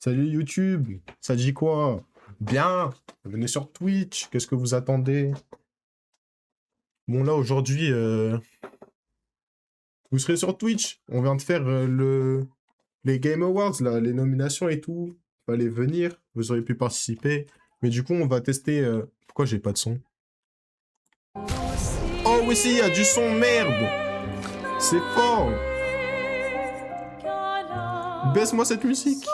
Salut YouTube, ça dit quoi? Bien, venez sur Twitch, qu'est-ce que vous attendez? Bon là aujourd'hui, vous serez sur Twitch, on vient de faire les Game Awards, là, les nominations et tout. Fallait venir, vous auriez pu participer. Mais du coup on va tester... Pourquoi j'ai pas de son? Oh oui si, il y a du son, merde! C'est fort! Baisse-moi cette musique!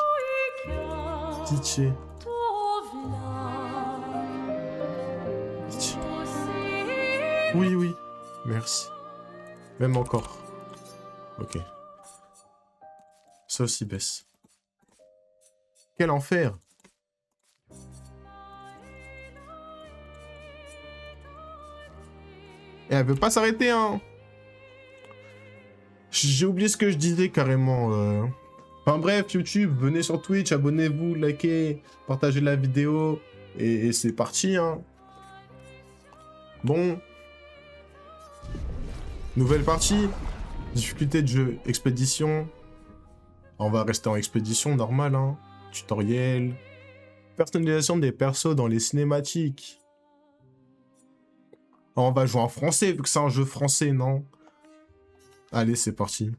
Pitié. Pitié. Oui, oui. Merci. Même encore. Ok. Ça aussi baisse. Quel enfer! Et elle veut pas s'arrêter, hein! J'ai oublié ce que je disais carrément. Enfin bref, YouTube, venez sur Twitch, abonnez-vous, likez, partagez la vidéo. Et c'est parti, hein. Bon. Nouvelle partie. Difficulté de jeu, expédition. On va rester en expédition, normal, hein. Tutoriel. Personnalisation des persos dans les cinématiques. Oh, on va jouer en français, vu que c'est un jeu français, non? Allez, c'est parti.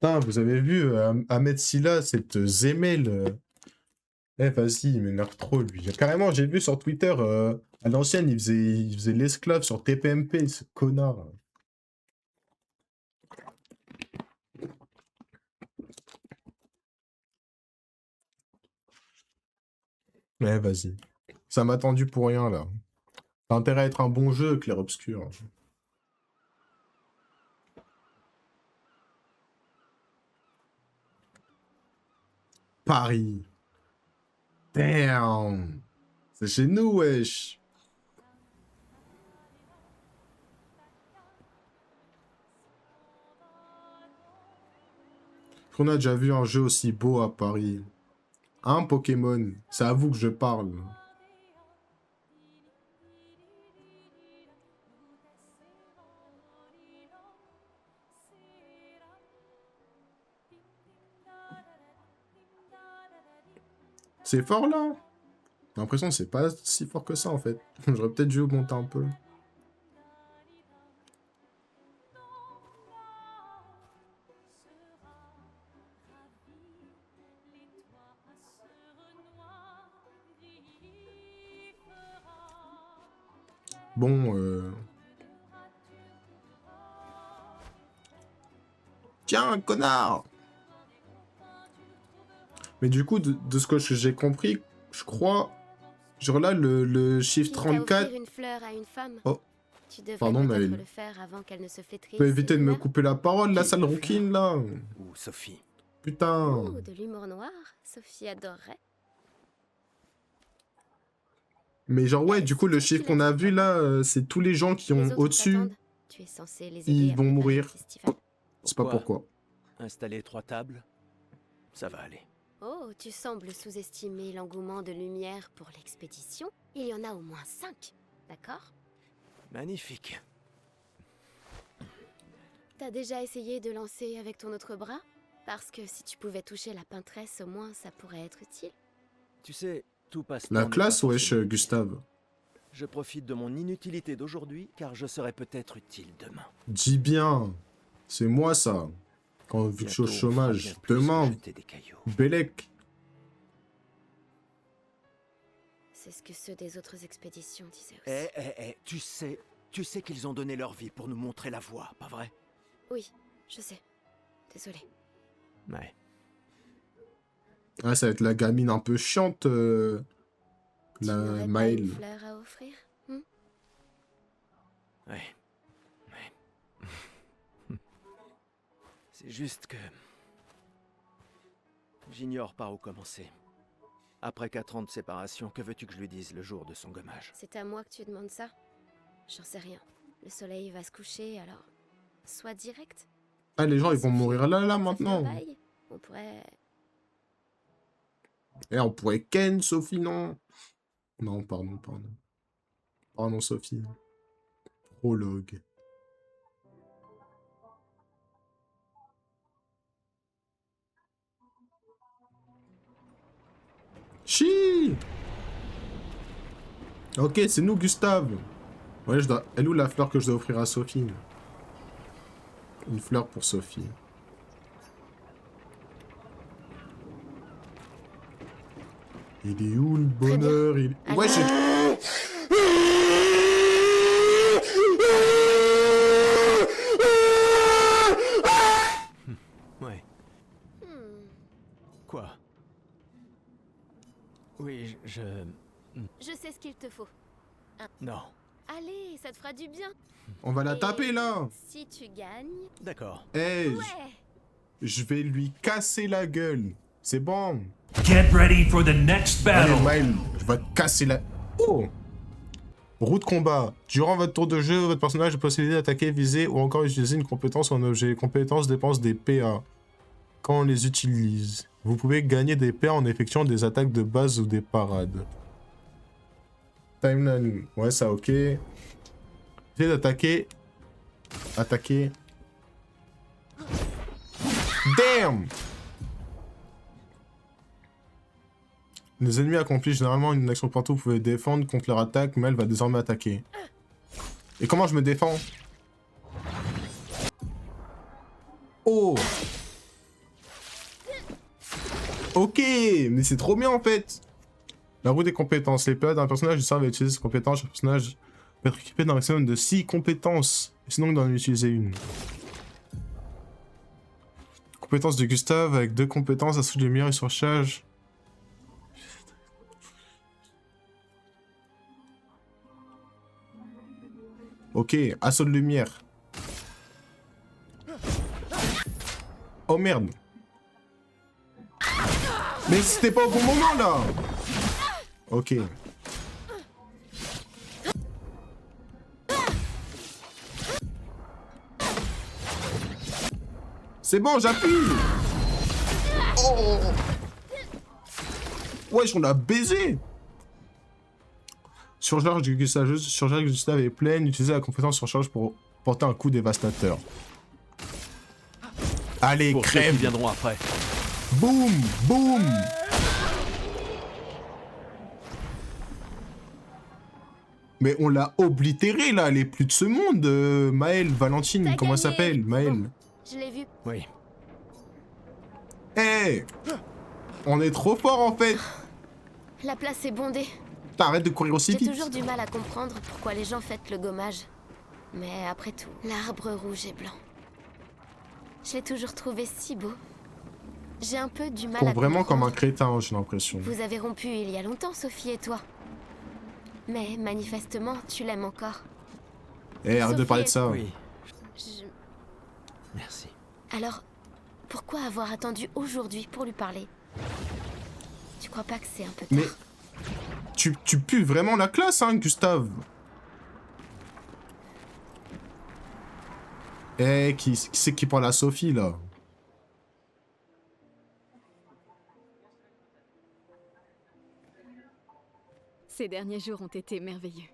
Putain, vous avez vu Ahmed Silla, cette Zemel. Eh, vas-y, il m'énerve trop, lui. Carrément, j'ai vu sur Twitter, à l'ancienne, il faisait l'esclave sur TPMP, ce connard. Ouais, vas-y. Ça m'a tendu pour rien, là. T'as intérêt à être un bon jeu, Clair Obscur. Paris. Damn. C'est chez nous, wesh. On a déjà vu un jeu aussi beau à Paris. Un Pokémon. C'est à vous que je parle. C'est fort, là? J'ai l'impression que c'est pas si fort que ça, en fait. J'aurais peut-être dû augmenter un peu. Bon, Tiens, connard! Mais du coup, de ce que j'ai compris, je crois... Genre là, le chiffre 34... Une fleur à une femme. Oh, Tu devrais pardon, mais peut-être il le faire avant qu'elle ne se flétrisse. peut éviter de me elle-même. couper la parole, la Qui, sale la rouquine, fleur là. Ou Sophie? Putain. Oh, de l'humour noir. Sophie adorerait. Mais genre, ouais, du Si coup, le toi, tu chiffre qu'on a vu, là, c'est tous les gens qui Les ont autres au-dessus, t'attendent. Tu es censé les aider ils à vont préparer mourir. le festival. C'est pas pourquoi. Installer 3 tables? Ça va aller. Oh, tu sembles sous-estimer l'engouement de lumière pour l'expédition. Il y en a au moins 5, d'accord? Magnifique. T'as déjà essayé de lancer avec ton autre bras? Parce que si tu pouvais toucher la peintresse, au moins ça pourrait être utile. Tu sais, tout passe La classe, wesh, Gustave. Je profite de mon inutilité d'aujourd'hui, car je serai peut-être utile demain. Dis bien. C'est moi, ça. Quand, vu que je suis au Bientôt, on fera chômage. bien plus que Demain, jeter des cailloux. Bélec. C'est ce que ceux des autres expéditions disaient aussi. Tu sais qu'ils ont donné leur vie pour nous montrer la voie, pas vrai? Oui, je sais. Désolée. Ouais. Ah, ça va être la gamine un peu chiante, Tu la n'aurais pas une Maëlle. fleur à offrir? Ouais. C'est juste que... J'ignore par où commencer. Après 4 ans de séparation, que veux-tu que je lui dise le jour de son gommage? C'est à moi que tu demandes ça? J'en sais rien. Le soleil va se coucher, alors... Sois direct. Ah, les gens, ils vont Sophie, mourir là, ça fait un maintenant. bail. On pourrait... Eh, on pourrait ken, Sophie, non? Non, pardon. Pardon, Sophie. Prologue. Chi. Ok, c'est nous, Gustave. Ouais, je dois... Elle est où la fleur que je dois offrir à Sophie? Une fleur pour Sophie. Il est où le bonheur? Il... Allez. Ouais, j'ai... Ouais. Quoi? Oui, Je sais ce qu'il te faut. Non. Allez, ça te fera du bien. On va la Et taper, là. Si tu gagnes... D'accord. Eh, Ouais. je vais lui casser la gueule. C'est bon. Get ready for the next Allez, battle. Maël, je vais te casser la... Oh! Route combat. Durant votre tour de jeu, votre personnage est possédé d'attaquer, viser ou encore utiliser une compétence ou un objet. Les compétences dépensent des PA quand on les utilise. Vous pouvez gagner des PA en effectuant des attaques de base ou des parades. Timeline. Ouais, ça, ok. Essayez d'attaquer. Attaquer. Damn! Les ennemis accomplissent généralement une action partout. Vous pouvez défendre contre leur attaque, mais elle va désormais attaquer. Et comment je me défends? Oh! Ok, mais c'est trop bien en fait! La roue des compétences. Les PA d'un personnage servent à utiliser ses compétences. Chaque personnage peut être équipé d'un maximum de 6 compétences. Et sinon, d'en utiliser une. Compétence de Gustave avec 2 compétences, assaut de lumière et surcharge. Ok, assaut de lumière. Oh merde. Mais c'était pas au bon moment là. Ok. C'est bon, j'appuie. Oh. Wesh, on a baisé. Surcharge de Gustave est pleine. Utilisez la compétence surcharge pour porter un coup dévastateur. Allez, Pour ceux qui crève. viendront après. Boum, boum. Mais on l'a oblitéré là, elle est plus de ce monde. Maël, Valentine, T'as comment elle gagné. s'appelle? Maël. Bon, je l'ai vu. Oui. Eh, on est trop fort en fait. La place est bondée. T'arrêtes de courir aussi J'ai vite. toujours du mal à comprendre pourquoi les gens fêtent le gommage. Mais après tout, l'arbre rouge et blanc. Je l'ai toujours trouvé si beau. J'ai un peu du mal Cours à vraiment comme un comprendre. crétin, j'ai l'impression. Vous avez rompu il y a longtemps, Sophie et toi. Mais manifestement, tu l'aimes encore. Eh, arrête de Sophie parler de est- ça. Oui. Je- Merci. Alors, pourquoi avoir attendu aujourd'hui pour lui parler? Tu crois pas que c'est un peu tard? Mais tu pues vraiment la classe, hein, Gustave. Eh, qui c'est qui parle à Sophie, là? Ces derniers jours ont été merveilleux.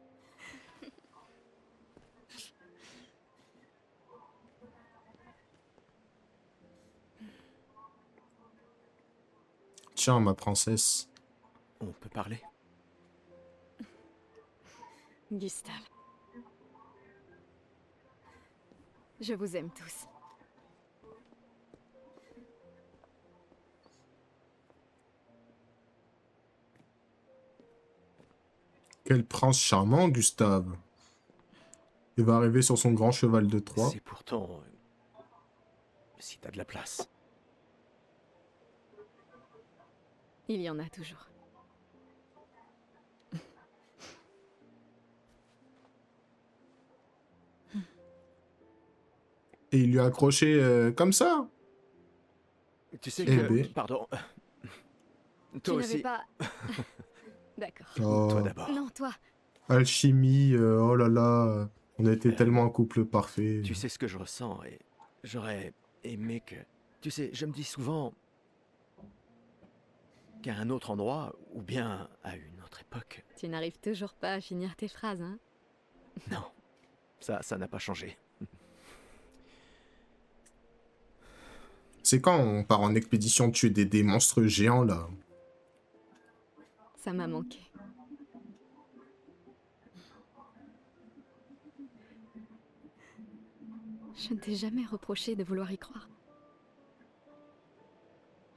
Tiens, ma princesse. On peut parler? Gustave. Je vous aime tous. Quel prince charmant, Gustave. Il va arriver sur son grand cheval de Troie. C'est pourtant... si t'as de la place. Il y en a toujours. Et il lui a accroché comme ça. Tu sais Eh que... ben. Pardon. Tu Toi n'avais aussi. pas... D'accord. Oh, Toi d'abord. Non, toi. alchimie, oh là là. On a été tellement un couple parfait. Tu sais ce que je ressens et j'aurais aimé que... Tu sais, je me dis souvent qu'à un autre endroit, ou bien à une autre époque... Tu n'arrives toujours pas à finir tes phrases, hein? Non, ça n'a pas changé. C'est quand on part en expédition tuer des monstres géants, là. Ça m'a manqué. Je ne t'ai jamais reproché de vouloir y croire.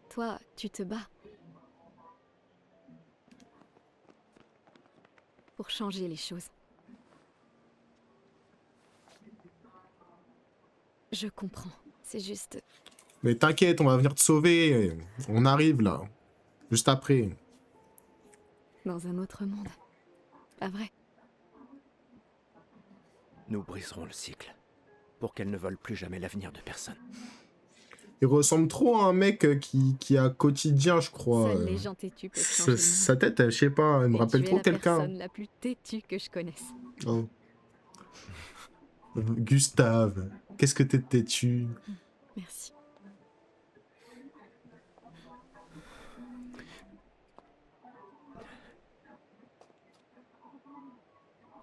Toi, tu te bats. Pour changer les choses. Je comprends. C'est juste... Mais t'inquiète, on va venir te sauver. On arrive là. Juste après. dans un autre monde. Pas vrai? Nous briserons le cycle, pour qu'elle ne vole plus jamais l'avenir de personne. Il ressemble trop à un mec qui a quotidien, je crois. Seules les gens têtus peuvent changer le monde. Sa tête, je sais pas, elle me Et rappelle tu es trop la quelqu'un. personne la plus têtue que je connaisse. Oh. Gustave, qu'est-ce que t'es têtu? Merci.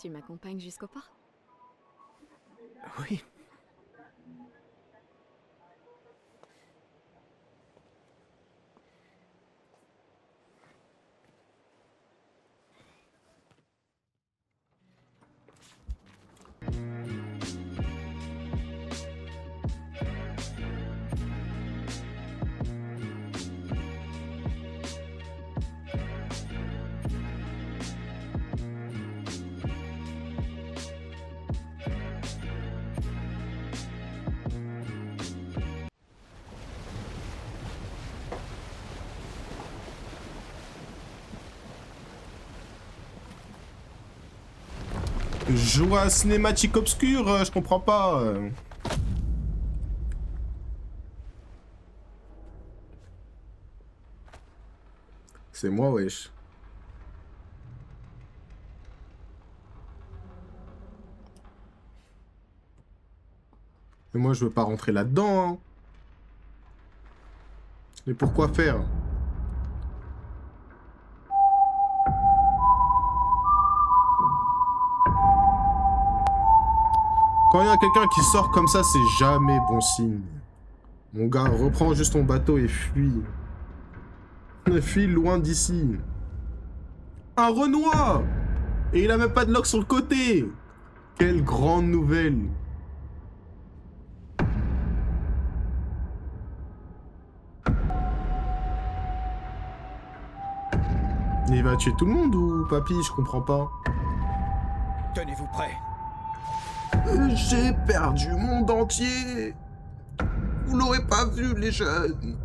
Tu m'accompagnes jusqu'au port? Oui. Joue à cinématique obscure, je comprends pas. C'est moi, wesh. Et moi, je veux pas rentrer là-dedans. Hein. Mais pourquoi faire? Quand il y a quelqu'un qui sort comme ça, c'est jamais bon signe. Mon gars, reprends juste ton bateau et fuis. Fuis loin d'ici. Un Renoir! Et il a même pas de lock sur le côté! Quelle grande nouvelle! Il va tuer tout le monde ou papy? Je comprends pas. Tenez-vous prêts. J'ai perdu le monde entier. Vous l'aurez pas vu, les jeunes.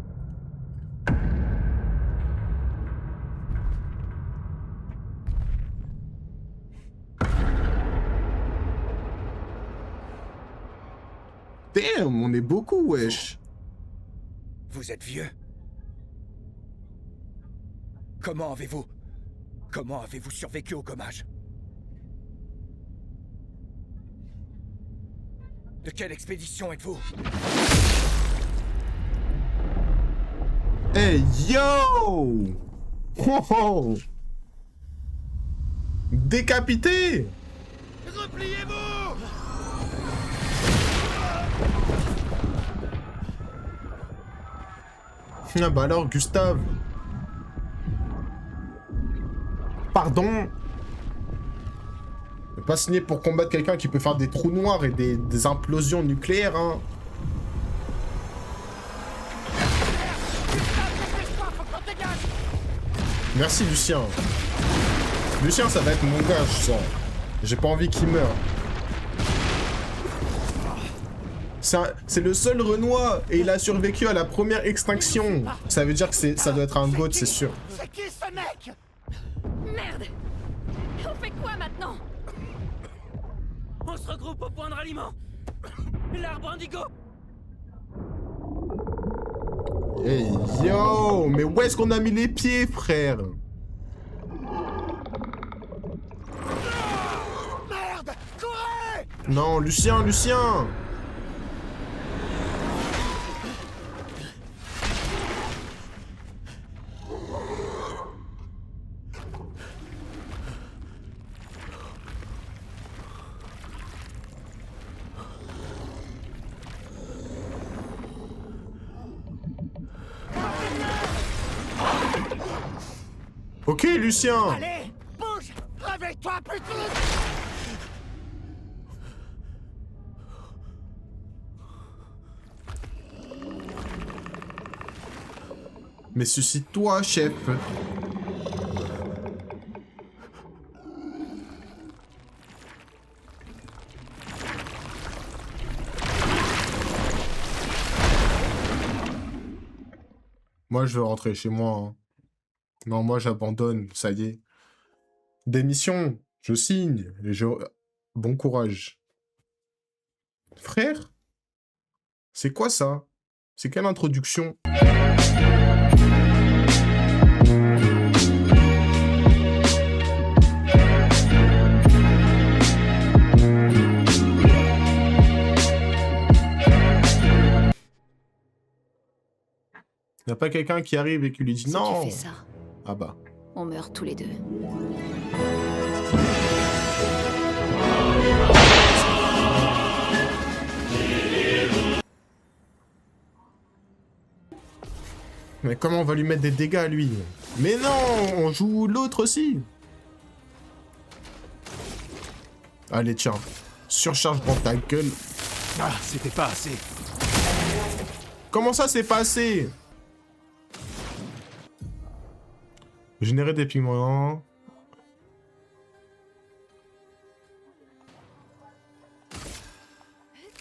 Damn, on est beaucoup, wesh. Vous êtes vieux. Comment avez-vous survécu au gommage? De quelle expédition êtes-vous? Hey, yo! Oh, oh. Décapité! Repliez-vous! Ah bah alors, Gustave. Pardon? Pas signé pour combattre quelqu'un qui peut faire des trous noirs et des implosions nucléaires, hein. Merci, Lucien. Lucien, ça va être mon gars, je sens. J'ai pas envie qu'il meure. C'est le seul Renoir et il a survécu à la première extinction. Ça veut dire que ça doit être un goat, c'est sûr. C'est qui ce mec? Merde! On fait quoi maintenant? On se regroupe au point de ralliement. L'arbre indigo. Hey yo, mais où est-ce qu'on a mis les pieds, frère? Merde! Courez! Non, Lucien, Lucien! Ok, Lucien. Allez, bouge! Réveille-toi, putain! Mais suscite-toi, chef. Moi, je veux rentrer chez moi. Hein. Non, moi, j'abandonne. Ça y est. Démission. Je signe. Et je... Bon courage. Frère? C'est quoi ça? C'est quelle introduction? Y'a pas quelqu'un qui arrive et qui lui dit Si non. tu fais ça, Ah bah. on meurt tous les deux. Mais comment on va lui mettre des dégâts, lui? Mais non, on joue l'autre aussi. Allez, tiens. Surcharge dans ta gueule. Ah, c'était pas assez. Comment ça, c'est pas assez? Générer des pigments.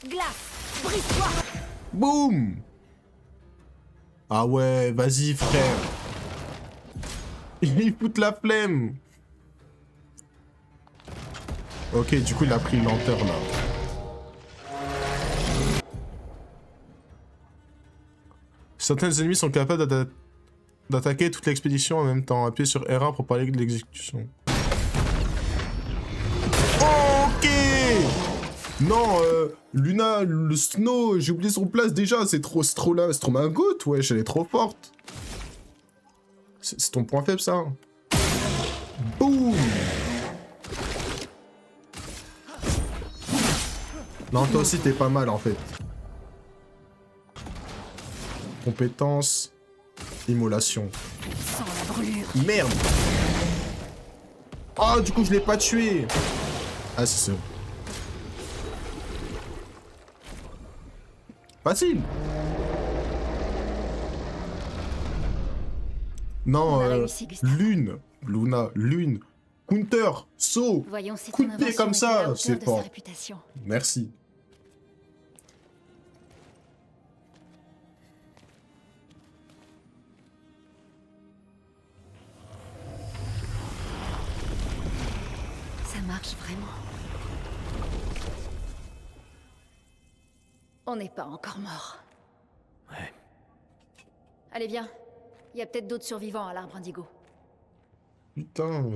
Glace, brise-toi. Boum! Ah ouais, vas-y, frère. Il fout la flemme. Ok, du coup, il a pris une lenteur, là. Certains ennemis sont capables d'attaquer toute l'expédition en même temps. Appuyez sur R1 pour parler de l'exécution. Ok! Non, Luna, le Snow, j'ai oublié son place déjà. C'est trop ma goutte, wesh, elle est trop forte. C'est ton point faible, ça. Boum! Non, toi aussi, t'es pas mal, en fait. Compétence. Immolation. Sans la brûlure. Merde! Ah, du coup, je l'ai pas tué. Ah, c'est ça. Facile. Non, On a réussi, Gustave. lune. Luna, lune. Counter, saut. Voyons si Coup ton de pied invention comme est à la ça, hauteur c'est de sa fort. réputation. Merci. Ça marche vraiment. On n'est pas encore mort. Ouais. Allez, viens. Il y a peut-être d'autres survivants à l'arbre indigo. Putain,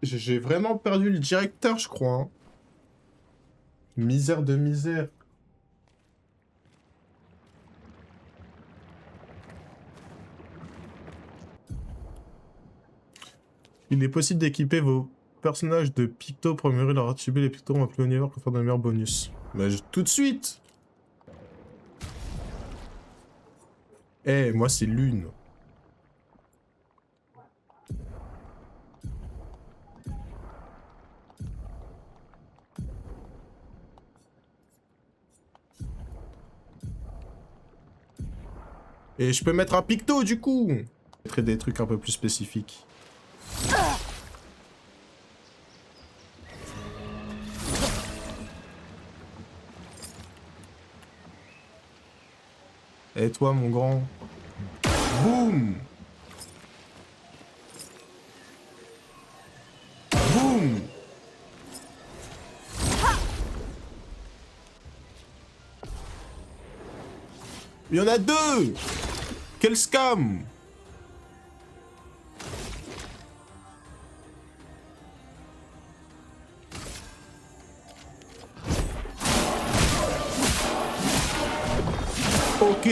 j'ai vraiment perdu le directeur, je crois. Hein. Misère de misère. Il est possible d'équiper vos personnages de picto pour améliorer leur attribut. Les pictos ont appelé au niveau pour faire de meilleurs bonus. Bah, tout de suite. Eh, moi c'est lune. Et je peux mettre un picto du coup. Je mettrai des trucs un peu plus spécifiques. Et toi mon grand. Boum. Boum. Il y en a deux. Quel scam. Ok.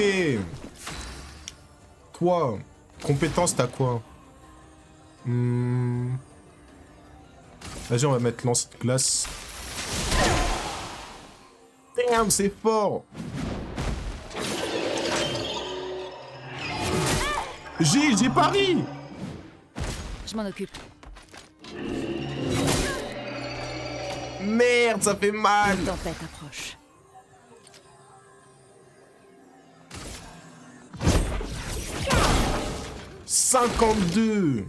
Toi, compétence, t'as quoi? Vas-y, on va mettre lance de glace. Damn, c'est fort. J'ai pari. Je m'en occupe. Merde, ça fait mal. Une tempête approche. « 52.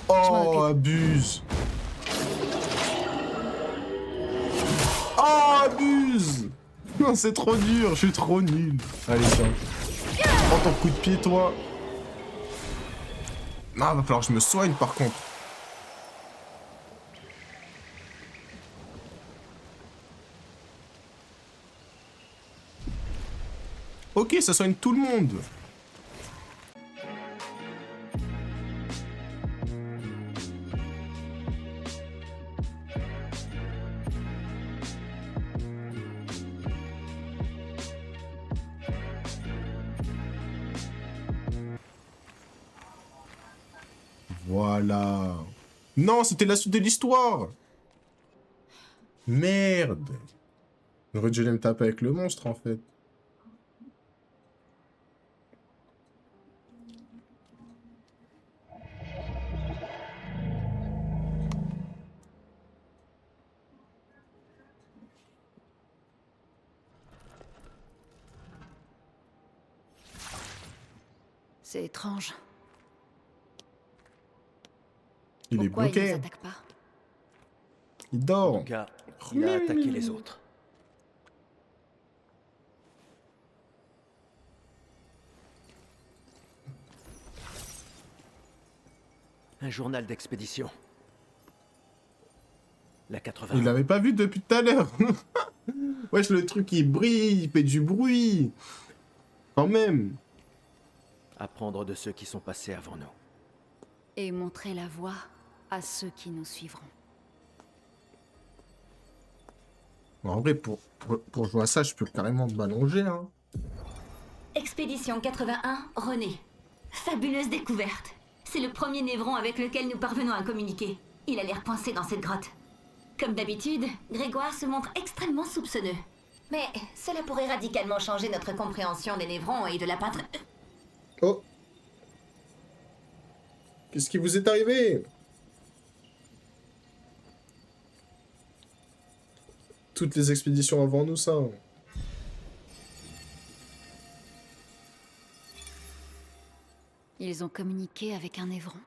Oh, abuse. Oh, abuse. Non, c'est trop dur, je suis trop nul. Allez, tiens. Prends ton coup de pied, toi. Non, va falloir que je me soigne, par contre. Ok, ça soigne tout le monde. Voilà. Non, c'était la suite de l'histoire. Merde. J'aurais dû aller me taper avec le monstre, en fait. C'est étrange. Il est Pourquoi il bloqué. nous attaque pas? Il En dort. tout cas, il a attaqué les autres. Un journal d'expédition. La 80. Il l'avait pas vu depuis tout à l'heure. Wesh, le truc, il brille, il fait du bruit. Quand même. Apprendre de ceux qui sont passés avant nous. Et montrer la voie à ceux qui nous suivront. En vrai, pour jouer à ça, je peux carrément m'allonger, hein. Expédition 81, René. Fabuleuse découverte. C'est le premier névron avec lequel nous parvenons à communiquer. Il a l'air coincé dans cette grotte. Comme d'habitude, Grégoire se montre extrêmement soupçonneux. Mais cela pourrait radicalement changer notre compréhension des névrons et de la peintre... Oh. Qu'est-ce qui vous est arrivé? Toutes les expéditions avant nous, ça. Ils ont communiqué avec un névron.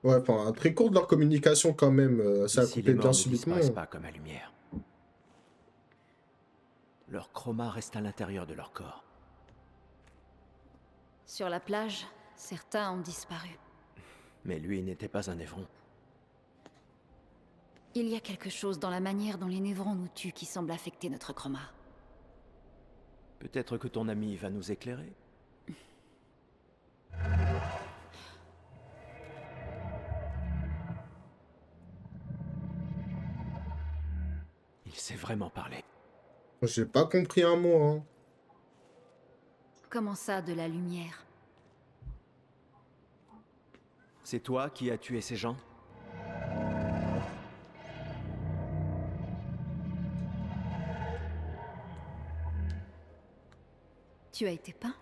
Ouais, enfin, très court de leur communication quand même. Ça a Ici, coupé les morts bien ne subitement. disparaissent pas comme la lumière. Leur chroma reste à l'intérieur de leur corps. Sur la plage, certains ont disparu. Mais lui n'était pas un névron. Il y a quelque chose dans la manière dont les névrons nous tuent qui semble affecter notre chroma. Peut-être que ton ami va nous éclairer. Il sait vraiment parler. J'ai pas compris un mot, hein. Comment ça, de la lumière? C'est toi qui as tué ces gens? Tu as été peint?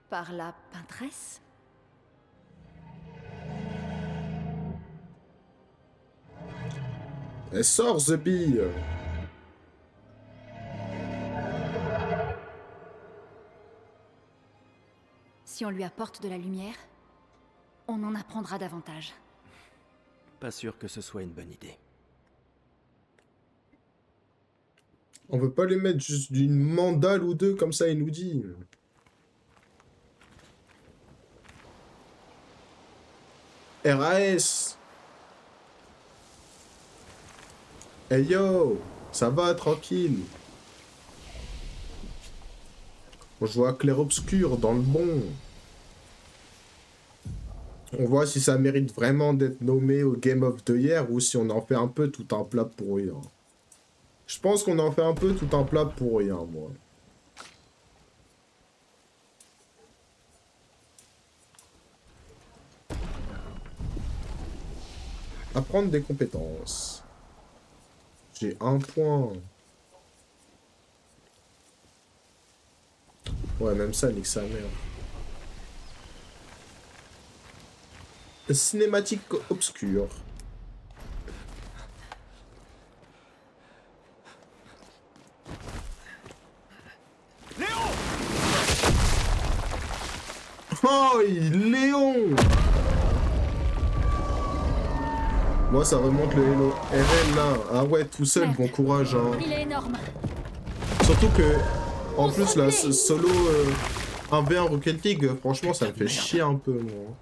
Par la peintresse? Elle sort, The Bee. Si on lui apporte de la lumière, on en apprendra davantage. Pas sûr que ce soit une bonne idée. On veut pas lui mettre juste d'une mandale ou deux, comme ça, il nous dit. RAS. Hey yo, ça va, tranquille. On joue à clair-obscur, dans le bon. On voit si ça mérite vraiment d'être nommé au Game of the Year ou si on en fait un peu tout un plat pour rien. Je pense qu'on en fait un peu tout un plat pour rien, moi. Apprendre des compétences. J'ai 1 point. Ouais, même ça, nique sa mère. Cinématique obscure. Oh, Léon! Moi, ça remonte le Hello. RL là. Ah ouais, tout seul, bon courage. Hein. Il est énorme. Surtout que, en plus, là, solo 1v1 Rocket League, franchement, ça me fait chier un peu, moi.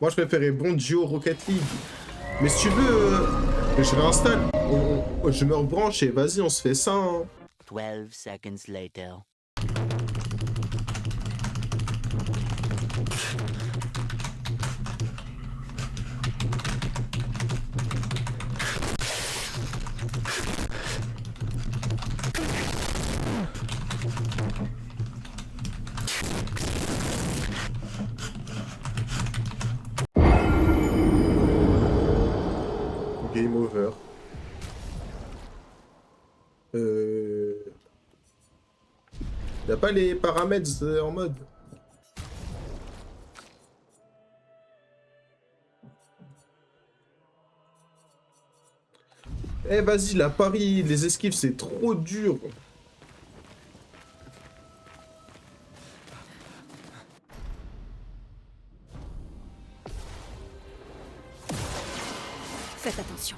Moi, je préférais bon duo Rocket League. Mais si tu veux, je réinstalle. Je me rebranche et vas-y, on se fait ça. Hein. 12 seconds later. Game over. Y'a pas les paramètres en mode. Eh vas-y, la pari, les esquives c'est trop dur. Faites attention.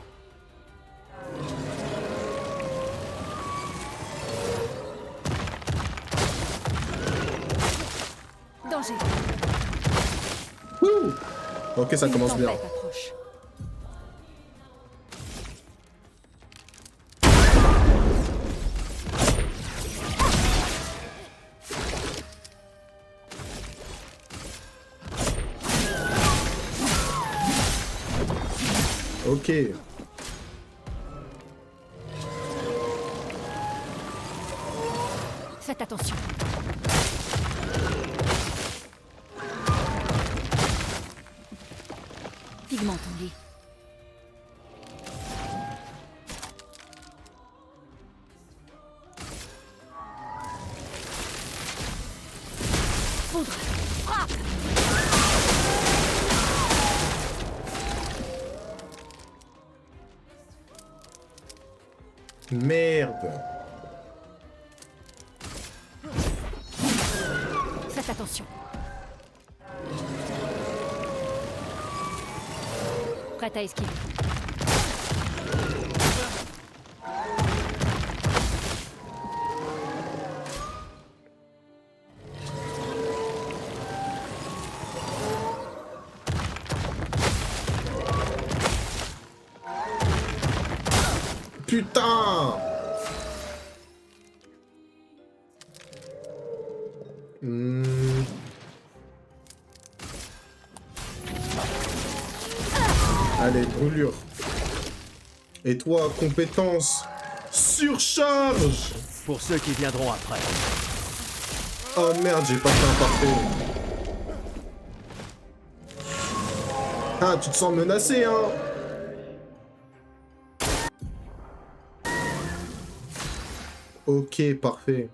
Danger. Wouh. Ok, ça commence bien. Une tempête approche. Ok. Faites attention. Pigmente en lit. Foudre. Frappe. Merde. Faites attention. Prête à esquiver. Putain. Allez, brûlure. Et toi, compétence. Surcharge. Pour ceux qui viendront après. Oh merde, j'ai pas fait un parfait. Ah, tu te sens menacé, hein? Ok, parfait.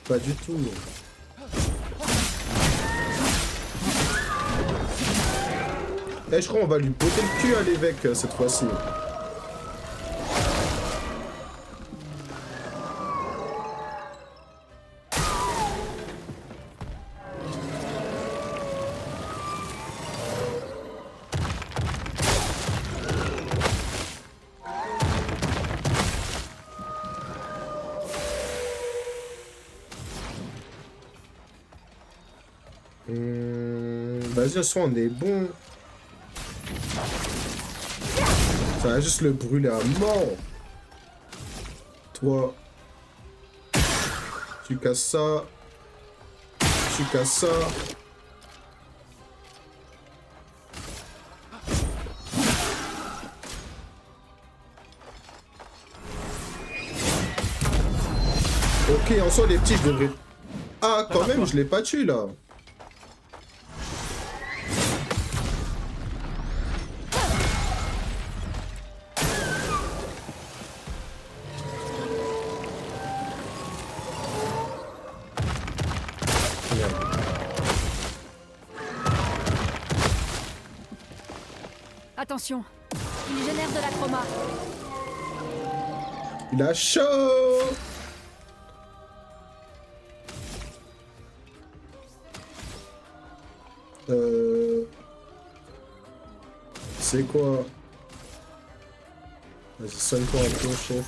Pas du tout. Eh, je crois qu'on va lui botter le cul à l'évêque cette fois-ci. Vas-y, soit on est bon. Ça va juste le brûler à mort. Toi. Tu casses ça. Tu casses ça. Ok, en soi, les petits, je devrais... Ah, quand même, je l'ai pas tué, là. Attention, il génère de la trauma. Il a chaud. C'est quoi? Vas-y, sonne-toi un peu, chef.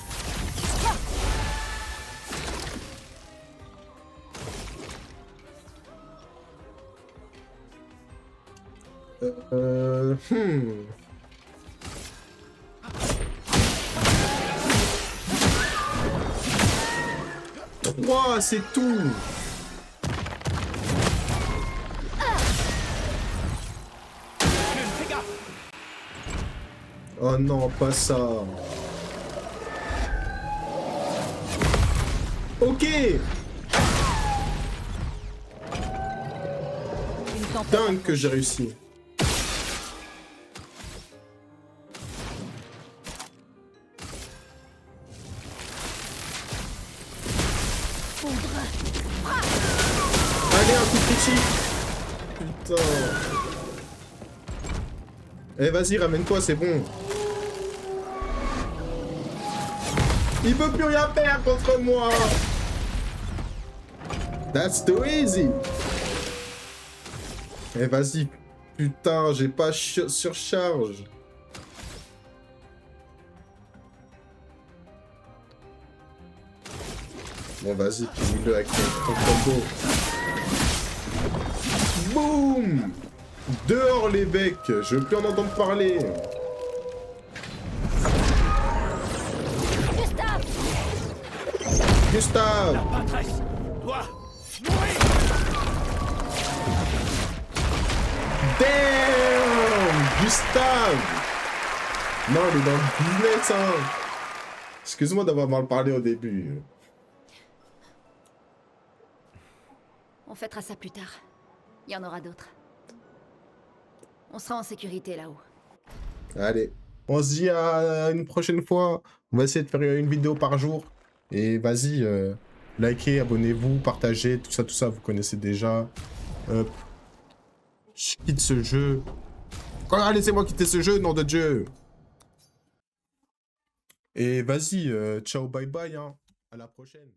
Wow, c'est tout. Oh non, pas ça. Ok. Dingue que j'ai réussi. Allez, un coup de critique. Putain. Eh, vas-y, ramène-toi, c'est bon. Il peut plus rien faire contre moi. That's too easy. Eh, vas-y. Putain, j'ai pas surcharge. Bon, vas-y, finis-le avec ton combo. Boum! Dehors les becs, je veux plus en entendre parler. Gustave! La patresse doit mourir. Damn! Gustave! Non, il est dans le business, hein! Excuse-moi d'avoir mal parlé au début. On fêtera ça plus tard. Il y en aura d'autres. On sera en sécurité là-haut. Allez, on se dit à une prochaine fois. On va essayer de faire une vidéo par jour. Et vas-y, likez, abonnez-vous, partagez, tout ça, vous connaissez déjà. Hop. Je quitte ce jeu. Ah, laissez-moi quitter ce jeu, nom de Dieu. Et vas-y, ciao, bye bye, hein. À la prochaine.